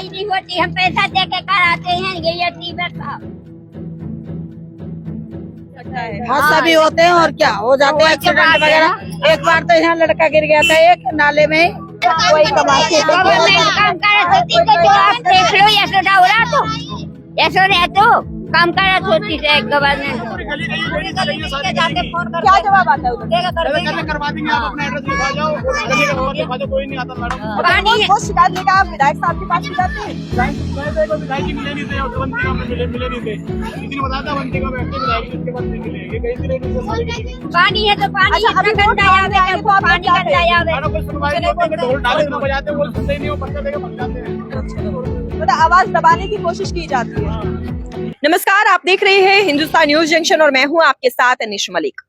सफाई नहीं होती, हम पैसा दे के कराते हैं ये टीबेट साहब। हाँ सभी होते हैं और क्या हो जाते हैं एक्सीडेंट वगैरह। एक बार तो यहाँ लड़का गिर गया था एक नाले में, वही कमाते गवर्नमेंट काम करत होती तो जो आप देख लो यशोदा हो रहा तो यशोदा तो काम करत होती है गवर्नमेंट। क्या जवाब आता है उधर? करवा देंगे, आप अपना एड्रेस लिखा जाओ, लिखा जाओ, कोई नहीं आता मैडम। पानी वो शिकायत लेकर आप विधायक साहब के पास भी जाते हैं? विधायक जी मिले नहीं थे, वंती का मिले नहीं थे, किसी ने बताया था वंती का बैठते विधायक उसके बाद नहीं मिले, ये कहीं से पानी है तो पानी अच्छा, अभी इतना गंदा आवे आएंगे तो आप पानी क्या गंदा आवे। कोई सुनवाई नहीं होती, ढोल डाले इतना बजाते हैं, वो सुनते ही नहीं, वो पर्चा देके भाग जाते हैं। मतलब आवाज दबाने की कोशिश की जाती है। नमस्कार, आप देख रहे हैं हिंदुस्तान न्यूज जंक्शन और मैं हूं आपके साथ अनिश मलिक।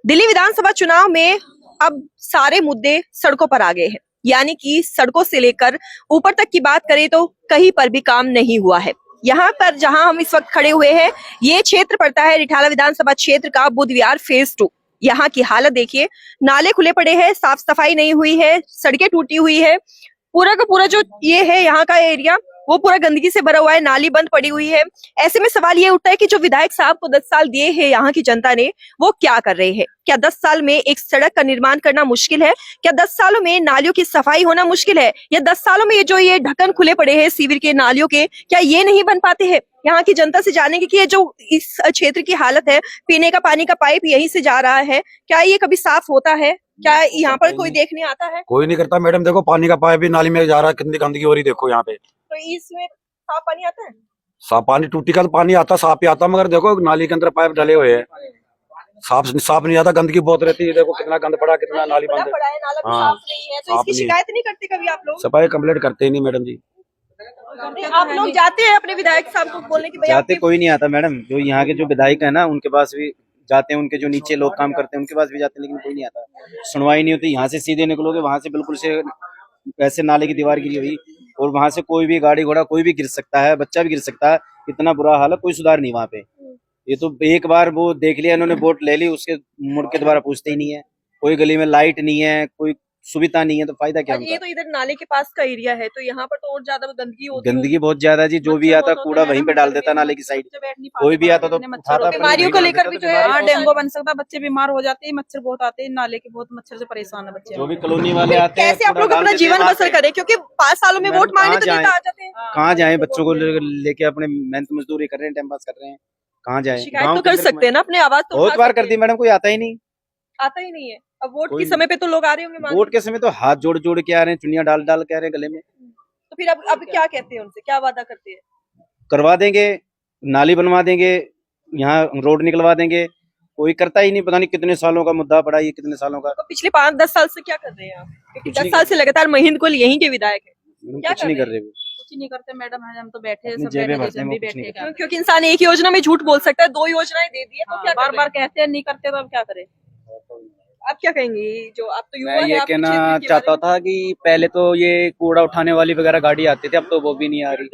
दिल्ली विधानसभा चुनाव में अब सारे मुद्दे सड़कों पर आ गए हैं, यानी कि सड़कों से लेकर ऊपर तक की बात करें तो कहीं पर भी काम नहीं हुआ है। यहाँ पर जहां हम इस वक्त खड़े हुए हैं, ये क्षेत्र पड़ता है रिठाला विधानसभा क्षेत्र का बुध विहार फेज 2। यहाँ की हालत देखिए, नाले खुले पड़े हैं, साफ सफाई नहीं हुई है, सड़कें टूटी हुई है, पूरा का पूरा जो ये है यहाँ का एरिया वो पूरा गंदगी से भरा हुआ है, नाली बंद पड़ी हुई है। ऐसे में सवाल ये उठता है कि जो विधायक साहब को 10 साल दिए हैं यहाँ की जनता ने, वो क्या कर रहे हैं? क्या 10 साल में एक सड़क का निर्माण करना मुश्किल है? क्या 10 सालों में नालियों की सफाई होना मुश्किल है? या 10 सालों में ये ढक्कन खुले पड़े हैं सीवर के नालियों के, क्या ये नहीं बन पाते हैं? यहाँ की जनता से जानेंगे कि ये जो इस क्षेत्र की हालत है, पीने का पानी का पाइप यहीं से जा रहा है, क्या ये कभी साफ होता है? क्या यहाँ पर कोई देखने आता है? कोई नहीं करता मैडम। देखो पानी का पाइप भी नाली में जा रहा है, कितनी गंदगी हो रही देखो यहाँ पे। तो इसमें साफ पानी आता है? साफ पानी, टूटी का तो पानी आता, साफ ही आता, मगर देखो नाली के अंदर पाइप डले हुए हैं, साफ नहीं आता, गंदगी बहुत रहती है। देखो कितना गंद पड़ा, कितना नाली बंद है, पड़ा है, नाला भी हाँ, साफ नहीं है। तो इसकी शिकायत नहीं करते कभी आप लोग? सफाई कंप्लीट करते ही नहीं मैडम जी। आप लोग जाते हैं अपने विधायक साहब को बोलने की भैया जाते कोई नहीं आता मैडम। जो यहाँ के जो विधायक है ना, उनके पास भी जाते हैं, उनके जो नीचे लोग काम करते हैं उनके पास भी जाते हैं, लेकिन कोई नहीं आता, सुनवाई नहीं होती। यहाँ से सीधे निकलोगे, वहां से बिल्कुल से ऐसे नाले की दीवार गिरी हुई, और वहां से कोई भी गाड़ी घोड़ा कोई भी गिर सकता है, बच्चा भी गिर सकता है, इतना बुरा हाल है, कोई सुधार नहीं वहाँ पे। ये तो एक बार वो देख लिया इन्होंने, वोट ले ली, उसके मुड़ के दोबारा पूछते ही नहीं है। कोई गली में लाइट नहीं है, कोई सुविधा नहीं है, तो फायदा क्या? ये तो इधर नाले के पास का एरिया है, तो यहाँ पर तो और ज्यादा गंदगी होती है। गंदगी बहुत ज्यादा जी, जो भी आता कूड़ा वहीं पे डाल देता नाले की साइड। कोई भी आता तो उठाता, बीमारियों को लेकर भी जो है हाँ, डेंगू बन सकता है, बच्चे बीमार हो जाते हैं, मच्छर बहुत आते हैं, नाले के बहुत मच्छर से परेशान है बच्चे। जो भी कॉलोनी वाले आते हैं, कैसे आप लोग अपना जीवन बसर करें? क्योंकि 5 सालों में वोट मांगने तो नेता आ जाते हैं। कहाँ जाए? बच्चों को लेके अपने मेहनत मजदूरी कर रहे हैं, टाइम पास कर रहे हैं, कहाँ जाए? शिकायत तो कर सकते हैं ना, अपने आवाज तो बहुत बार कर दी मैडम, कोई आता ही नहीं। आता ही नहीं है। अब वोट के समय पे तो लोग आ रहे होंगे मांगने। वोट के समय तो हाथ जोड़ जोड़ के आ रहे हैं, चुनिया डाल डाल के आ रहे हैं गले में। तो फिर अब क्या कहते हैं उनसे, क्या वादा करते हैं? करवा देंगे, नाली बनवा देंगे, यहाँ रोड निकलवा देंगे, कोई करता ही नहीं। पता नहीं कितने सालों का मुद्दा पड़ा, ये कितने सालों का। तो पिछले 5-10 साल से क्या कर रहे हैं आप? क्योंकि 10 साल से लगातार महिंद कोल यहीं के विधायक है। कुछ नहीं कर रहे वो। कुछ नहीं करते मैडम, हम तो बैठे अपनी सब जेबें बैठे, भरते हैं, हम भी वो कुछ नहीं बैठे। क्योंकि इंसान एक योजना में झूठ बोल सकता है, 2 योजनाएं दे दी है तो क्या बार बार कहते हैं, नहीं करते तो अब क्या करें? आप क्या कहेंगे? जो आप तो युवा मैं हैं, ये आप कहना क्षेत्र के चाहता बारे में- था कि पहले तो ये कूड़ा उठाने वाली वगैरह गाड़ी आती थी, अब तो वो भी नहीं आ रही।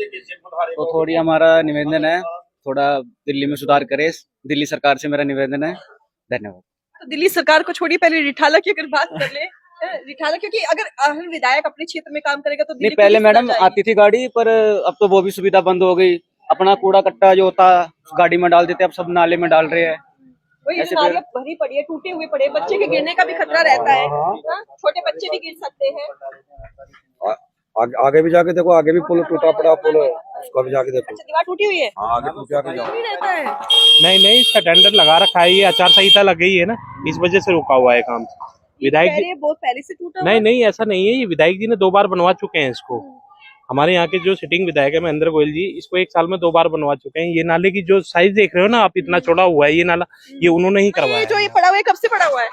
तो थोड़ी हमारा निवेदन है, थोड़ा दिल्ली में सुधार करे, दिल्ली सरकार से मेरा निवेदन है। धन्यवाद। तो दिल्ली सरकार को छोड़िए, पहले रिठाला की अगर बात कर ले। रिठाला, क्योंकि अगर विधायक अपने क्षेत्र में काम करेगा तो नहीं, दिल्ली पहले पुलिस मैडम ना जाएगी। आती थी गाड़ी, पर अब तो वो भी सुविधा बंद हो गई। अपना कूड़ा कट्टा जो होता गाड़ी में डाल देते, अब सब नाले में डाल रहे हैं। वही ऐसे नालियाँ भरी पड़ी है, टूटे हुए पड़े, बच्चे के गिरने का भी खतरा रहता है। हाँ, छोटे बच्चे भी गिर सकते हैं। आगे भी जाके देखो, आगे भी पुल टूटा पड़ा पुल है, उसको भी जाके देखो। अच्छा, दीवार टूटी हुई है, हाँ, आगे टूट जाके जाओ। नहीं रहता है। नहीं, इसका टेंडर लगा रखा है, ये आचार संहिता लग गई है ना, इस वजह से रुका हुआ है काम। विधायक जी बहुत पहले से टूटा हुआ है। नहीं, ऐसा नहीं है, ये विधायक जी ने 2 बार बनवा चुके हैं इसको। हमारे यहाँ के जो सिटिंग विधायक है महेंद्र गोयल जी, इसको 1 साल में 2 बार बनवा चुके हैं। ये नाले की जो साइज देख रहे हो ना आप, इतना चौड़ा हुआ है ये नाला, ये उन्होंने ही करवाया ये जो ये पड़ा हुआ है, कब से पड़ा हुआ है?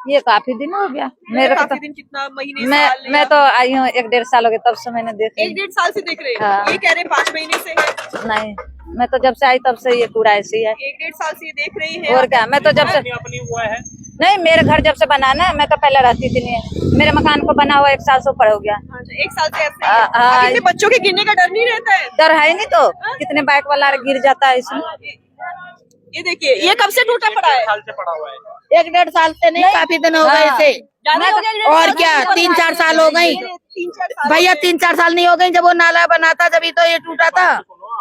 ये काफी दिन हो गया मेरे को काफी तो। दिन, कितना महीने, साल मैं तो आई हूँ 1-1.5 साल हो गए, तब से मैंने देखा। 1-1.5 साल से देख रहे हैं। हाँ। ये कह रहे हैं 5 महीने से है। नहीं, मैं तो जब से आई तब से ये कूड़ा ऐसी है। 1-1.5 साल से ये देख रही है। और क्या, मैं तो जब से अपनी हुआ है। नहीं, मेरे घर जब से बना ना, मैं तो पहले रहती थी नहीं, मेरे मकान को बना हुआ 1 साल से ऊपर हो गया। 1 साल से ऐसे ही है। हाँ। अब इनमें बच्चों के गिरने का डर नहीं रहता है? डर है नहीं तो कितने बाइक वाला गिर जाता है इसमें। ये देखिए, ये कब से टूटा पड़ा है? साल से पड़ा हुआ है। 1-1.5 साल से नहीं, काफी दिन हो गए इसे। ज्यादा हो गया? और क्या, 3-4 साल हो गई 3-4 साल भैया, 3-4 साल नहीं हो गई। जब वो नाला बना था जब तो ये टूटा था।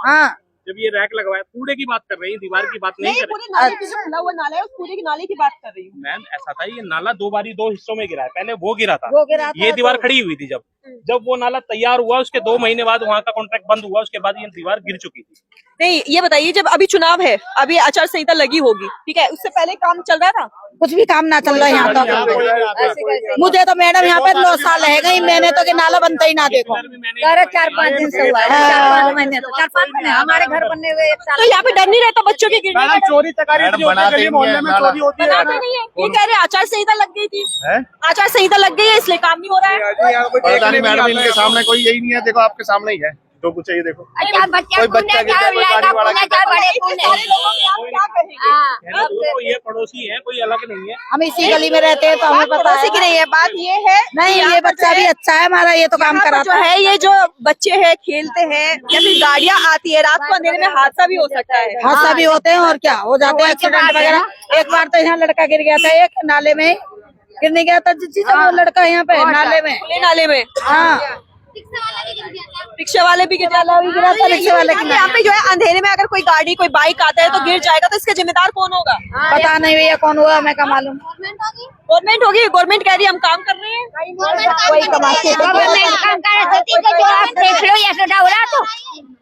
हाँ, जब ये रैक लगवाया, कूड़े की बात कर रही है, दीवार की बात नहीं नहीं, कर पूरे नाले के जो खुला हुआ नाला है उस पूरे के नाले की बात कर रही हूँ। मैम। ऐसा था, ये नाला 2 बारी 2 हिस्सों में गिरा है। पहले वो गिरा था, वो गिरा था ये दीवार तो- खड़ी हुई थी। जब वो नाला तैयार हुआ, उसके 2 महीने बाद वहाँ का कॉन्ट्रैक्ट बंद हुआ, उसके बाद ये दीवार गिर चुकी थी। नहीं, ये बताइए, जब अभी चुनाव है, अभी आचार संहिता लगी होगी, ठीक है, उससे पहले काम चल रहा था? कुछ भी काम ना चल रहा है यहाँ तो। मुझे तो मैडम यहाँ पे 9 साल है गई, मैंने तो कि नाला बनता ही ना देखो। 4-5 दिन से हुआ है, 4-5 महीने, 4-5 महीने हमारे घर बनने हुए 1 साल। तो यहाँ पे डर नहीं रहता बच्चों के गिरने का? चोरी चकारी मोहल्ले में चोरी होती है। बनाते नहीं है, ये कह रहे आचार संहिता लग गई थी। आचार संहिता लग गई है इसलिए काम नहीं हो रहा है। पता नहीं मैडम, इनके सामने कोई यही नहीं है। देखो आपके सामने ही है जो कुछ चाहिए। देखो अच्छा, बच्चा कोई बच्चा गिरता है, कोई गाड़ी वाला गिरता है। सारे लोगों में आप क्या कहेंगे? तो ये पड़ोसी है, कोई अलग नहीं है। हम इसी गली में रहते हैं तो हमें पता है। पड़ोसी की नहीं है बात, ये है नहीं, यहाँ ये पर बच्चा जो भी है, अच्छा है हमारा, ये तो काम यहाँ पर कराता जो है, ये जो बच्चे हैं खेलते हैं या फिर गाड़ियाँ आती है रात को, अंधेरे में हादसा भी हो सकता है। हादसा भी होते हैं और क्या हो जाते हैं, एक्सीडेंट वगैरह। एक बार तो यहाँ लड़का गिर गया था, एक नाले में गिरने गया था जिस वो लड़का यहाँ पे नाले में। खुले नाले में हाँ, रिक्शा वाले भी गिर जाता है। गिरा था रिक्शे वाले की। यहाँ पे जो है अंधेरे में अगर कोई गाड़ी कोई बाइक आता है तो गिर जाएगा, तो इसका जिम्मेदार कौन होगा? पता नहीं भैया कौन हुआ, मैं क्या मालूम। गवर्नमेंट होगी, गवर्नमेंट कह रही है हम काम कर रहे हैं। वही कमाते हैं। गवर्नमेंट काम करत होती तो आप देख लो ऐसो डावरा तो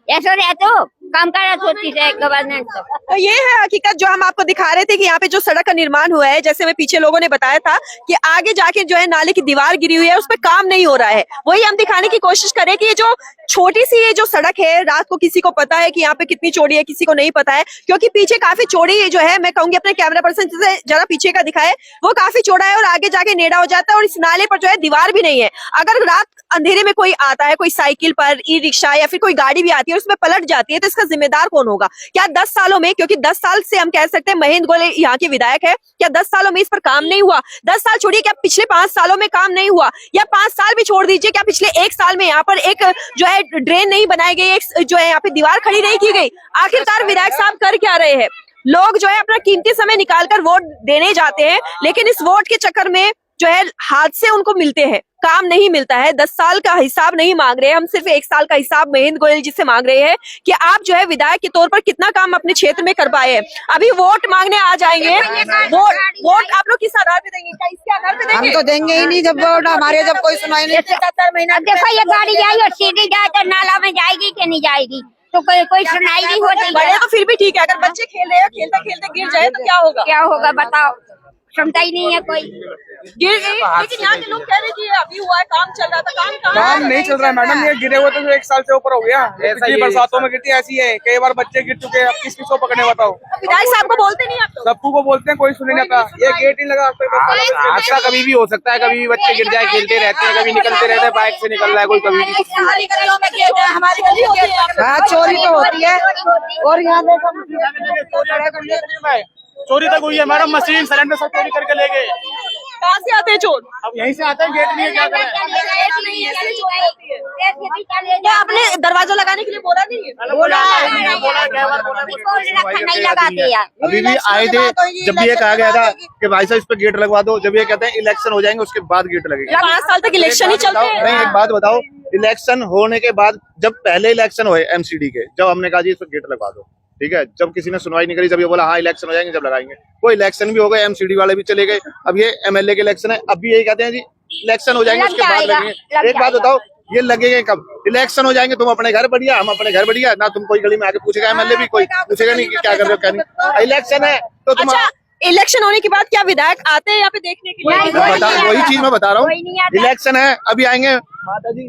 ऐसो रहतो काम करत होती है गवर्नमेंट तो ये है हकीकत जो हम आपको दिखा रहे थे कि यहाँ पे जो सड़क का निर्माण हुआ है, जैसे मैं पीछे लोगों ने बताया था कि आगे जाके जो है नाले की दीवार गिरी हुई है, उस पर काम नहीं हो रहा है। वही हम दिखाने की कोशिश करें कि ये जो छोटी सी ये जो सड़क है, रात को किसी को पता है कि यहाँ पे कितनी चौड़ी है, किसी को नहीं पता है, क्योंकि पीछे काफी चौड़ी जो है, मैं कहूंगी अपने कैमरा पर्सन से जरा पीछे का दिखाए, वो काफी चौड़ा है और आगे जाके नेड़ा हो जाता है और इस नाले पर जो है दीवार भी नहीं है। अगर रात अंधेरे में कोई आता है, कोई साइकिल पर, ई रिक्शा या फिर कोई गाड़ी भी आती है और उसमें पलट जाती है, तो इसका जिम्मेदार कौन होगा? क्या 10 सालों में, क्योंकि 10 साल से हम कह सकते हैं महेंद्र गोले यहाँ के विधायक है, क्या 10 सालों में इस पर काम नहीं हुआ? 10 साल छोड़िए, क्या पिछले 5 सालों में काम नहीं हुआ? या 5 साल भी छोड़ दीजिए, क्या पिछले 1 साल में यहाँ पर एक जो है ड्रेन नहीं बनाई गई, एक जो है यहाँ पे दीवार खड़ी नहीं की गई? आखिरकार विधायक साहब कर क्या रहे हैं? लोग जो है अपना कीमती समय निकालकर वोट देने जाते हैं, लेकिन इस वोट के चक्कर में जो है हादसे उनको मिलते हैं, काम नहीं मिलता है। 10 साल का हिसाब नहीं मांग रहे, हम सिर्फ 1 साल का हिसाब महेंद्र गोयल जी से मांग रहे हैं कि आप जो है विधायक के तौर पर कितना काम अपने क्षेत्र में कर पाए हैं। अभी वोट मांगने आ जाएंगे, वोट आप लोग किस आधार पे देंगे? क्या इसके आधार पे देंगे? हम तो देंगे ही नहीं, जब वोट हमारे जब कोई सुनाई नहीं। 77 महीना देखो ये गाड़ी जाएगी और सीधी जाए तो नाला में जाएगी कि नहीं जाएगी, तो कोई सुनाई नहीं होती। बड़े तो फिर भी ठीक है, अगर बच्चे खेल रहे हैं, खेलते खेलते गिर जाए तो क्या होगा? क्या होगा बताओ, क्षमता ही नहीं है कोई। गिर गई, लेकिन यहाँ के लोग कह रहे हैं कि अभी हुआ है, काम चल रहा था। काम कहाँ काम नहीं चल रहा है मैडम, ये गिरे हुए तो 1 साल से ऊपर हो गया। पिछली बरसातों में गिरती ऐसी है, कई बार बच्चे गिर चुके हैं, अब किसको पकड़ने बताओ? विधायक साहब को बोलते नहीं आप लोग? सबको को बोलते हैं, कोई सुने नहीं आता। ये गेट ही लगा हादसा कभी भी हो सकता है, कभी भी बच्चे गिर जाए, खेलते रहते हैं, कभी निकलते रहते हैं, बाइक से निकल रहा है कोई, कभी भी। हमारी गलियों में गेट है, हमारी गलियों में। हाँ, चोरी तो होती है और यहाँ देखो चोरी तक हुई है मैडम, मशीन सिलेंडर सब चोरी करके ले गए। कहाँ से आते हैं चोर? अब यहीं से आते हैं, गेट नहीं है, क्या करें? क्या आपने दरवाजा लगाने के लिए बोला नहीं है? नहीं लगाते यार। अभी भी आए थे जब भी ये कहा गया था कि भाई साहब इस पे गेट लगवा दो, जब ये कहते हैं इलेक्शन हो जाएंगे उसके बाद गेट लगेगा। 5 साल तक इलेक्शन ही चलते हैं। नहीं, एक बात बताओ, इलेक्शन होने के बाद, जब पहले इलेक्शन हुए एमसीडी के, जब हमने कहा जी इस पे गेट लगवा दो, ठीक है, जब किसी ने सुनवाई नहीं करी, जब ये बोला हाँ इलेक्शन हो जाएंगे जब लगाएंगे, वो इलेक्शन भी हो गए, एमसीडी वाले भी चले गए, अब ये एमएलए के इलेक्शन है, अब भी यही कहते हैं जी इलेक्शन हो जाएंगे उसके बाद लगेंगे। एक बात बताओ, ये लगेंगे कब? इलेक्शन हो जाएंगे, तुम अपने घर बढ़िया, हम अपने घर बढ़िया ना, तुम कोई गली में आके पूछेगा, एमएलए भी कोई पूछेगा नहीं कि क्या कर रहे हो क्या नहीं। इलेक्शन है तो तुम अच्छा, इलेक्शन होने के बाद क्या विधायक आते हैं यहाँ पे देखने के लिए? वही चीज मैं बता रहा हूँ, इलेक्शन है अभी आएंगे माता जी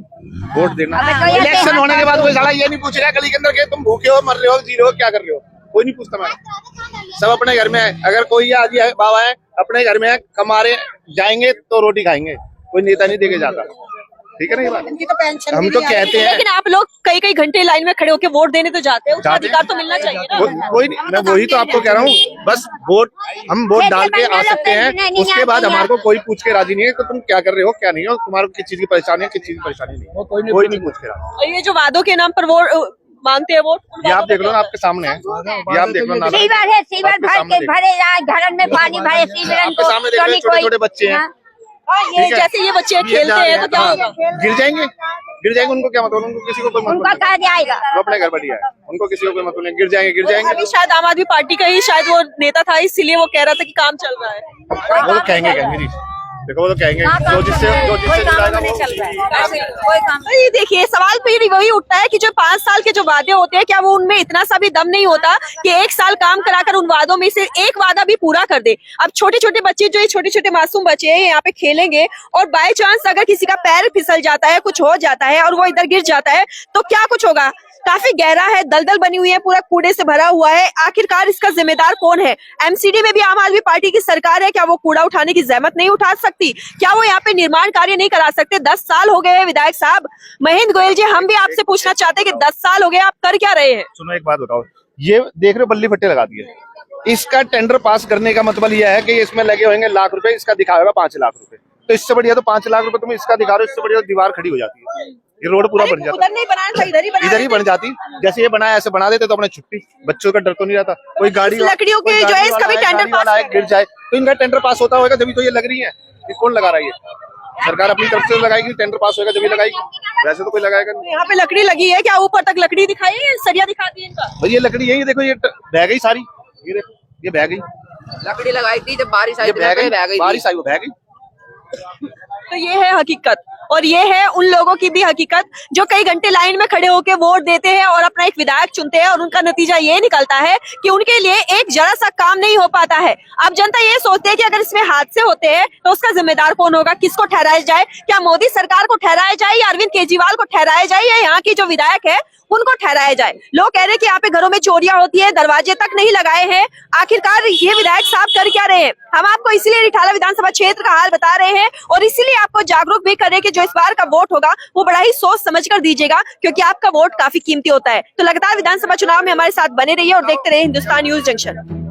वोट देना। इलेक्शन होने के बाद कोई साला ये नहीं पूछेगा गली के अंदर के तुम भूखे हो, मर रहे हो, जी रहे हो, क्या कर रहे हो, कोई नहीं पूछता। मैं सब अपने घर में है, अगर कोई आज बाबा है अपने घर में है, कमा रहे जाएंगे तो रोटी खाएंगे, कोई नेता नहीं देके जाता, ठीक है ना? ये बात हम तो कहते हैं, लेकिन आप लोग कई घंटे लाइन में खड़े होकर वोट देने तो जाते हैं, उसका अधिकार तो मिलना चाहिए ना। कोई नहीं, मैं वही तो आपको कह रहा हूँ, बस वोट हम वोट डाल के आ सकते हैं, उसके बाद हमारे को कोई पूछ के राजी नहीं है कि तुम क्या कर रहे हो क्या नहीं हो, तुम्हारे किस चीज की परेशानी है, किस चीज की परेशानी नहीं, कोई नहीं पूछ के राजी। और ये जो वादों के नाम पर मांगते हैं वोट? ये आप देख लो ना, आपके सामने है, ये आप देख लो नाला। सीवर है, सीवर आपके भर सामने के भरे घरन में पानी भरे सीवर आपके सामने देख रहे छोटे छोटे बच्चे हैं, ये ठीक है। जैसे ये बच्चे खेलते हैं तो क्या होगा? गिर जाएंगे, उनको क्या मतलब, उनको किसी को कोई मतलब उनका नहीं। कहा जाएगा। वो अपने घर बढ़िया है, उनको किसी को कोई मतलब नहीं, गिर जाएंगे। अभी शायद आम आदमी पार्टी का ही शायद वो नेता था, इसीलिए वो कह रहा था कि काम चल रहा है। वो तो कहेंगे जी, देखो वो तो कहेंगे जो जिससे जुड़ाएगा वो। ये देखिए सवाल फिर वही उठता है कि जो 5 साल के जो वादे होते हैं, क्या वो उनमें इतना सा भी दम नहीं होता कि 1 साल काम कराकर उन वादों में से एक वादा भी पूरा कर दे। अब छोटे छोटे बच्चे, जो ये छोटे छोटे मासूम बच्चे हैं, यहाँ पे खेलेंगे और बाय चांस अगर किसी का पैर फिसल जाता है, कुछ हो जाता है और वो इधर गिर जाता है तो क्या कुछ होगा? काफी गहरा है, दलदल बनी हुई है, पूरा कूड़े से भरा हुआ है। आखिरकार इसका जिम्मेदार कौन है? एमसीडी में भी आम आदमी पार्टी की सरकार है, क्या वो कूड़ा उठाने की जहमत नहीं उठा सकती? क्या वो यहाँ पे निर्माण कार्य नहीं करा सकते? 10 साल हो गए हैं विधायक साहब। महेंद्र गोयल जी, हम भी आपसे पूछना चाहते हैं कि 10 साल हो गए, आप कर क्या रहे हैं? सुनो एक बात बताओ, ये देख रहे हो बल्ली फट्टे लगा दिए, इसका टेंडर पास करने का मतलब यह है कि इसमें लगे होंगे लाख रुपए, इसका दिखाएगा 5 लाख रुपए। तो इससे बढ़िया तो 5 लाख रुपए तुम इसका दिखा रहे हो, इससे बढ़िया तो दीवार खड़ी हो जाती है, ये रोड पूरा बन जाता। उधर नहीं बनाना था, इधर ही बन जाती। जैसे ये बनाया ऐसे बना देते तो अपने छुट्टी, बच्चों का डर तो नहीं रहता। कोई गाड़ी लकड़ियों के जो है इसका भी टेंडर पास गिर जाए तो इनका टेंडर पास होता होगा, तभी तो ये लग रही है। ये कौन लगा रहा है? ये सरकार अपनी तरफ से लगाएगी, टेंडर पास होगा जब लगाएगी, वैसे तो कोई लगाएगा नहीं। यहाँ पे लकड़ी लगी है, क्या ऊपर तक लकड़ी दिखाई है? सरिया दिखा दी इनका? भाई ये लकड़ी यही देखो, ये बह गई सारी, ये देखो ये बह गई, लकड़ी लगाई थी जब बारिश आई, बह गई, बारिश आई वो बह गई। तो ये है हकीकत, और ये है उन लोगों की भी हकीकत जो कई घंटे लाइन में खड़े होकर वोट देते हैं और अपना एक विधायक चुनते हैं, और उनका नतीजा ये निकलता है कि उनके लिए एक जरा सा काम नहीं हो पाता है। अब जनता ये सोचती है कि अगर इसमें हादसे होते हैं तो उसका जिम्मेदार कौन होगा? किसको ठहराया जाए? क्या मोदी सरकार को ठहराया जाए या अरविंद केजरीवाल को ठहराया जाए या यहाँ की जो विधायक है उनको ठहराया जाए? लोग कह रहे हैं कि यहाँ पे घरों में चोरियां होती है, दरवाजे तक नहीं लगाए हैं। आखिरकार ये विधायक साहब कर क्या रहे हैं? हम आपको इसीलिए रिठाला विधानसभा क्षेत्र का हाल बता रहे हैं और इसीलिए आपको जागरूक भी कर रहे हैं कि जो इस बार का वोट होगा वो बड़ा ही सोच समझ कर दीजिएगा, क्योंकि आपका वोट काफी कीमती होता है। तो लगातार विधानसभा चुनाव में हमारे साथ बने रहिए और देखते रहिए हिंदुस्तान न्यूज जंक्शन।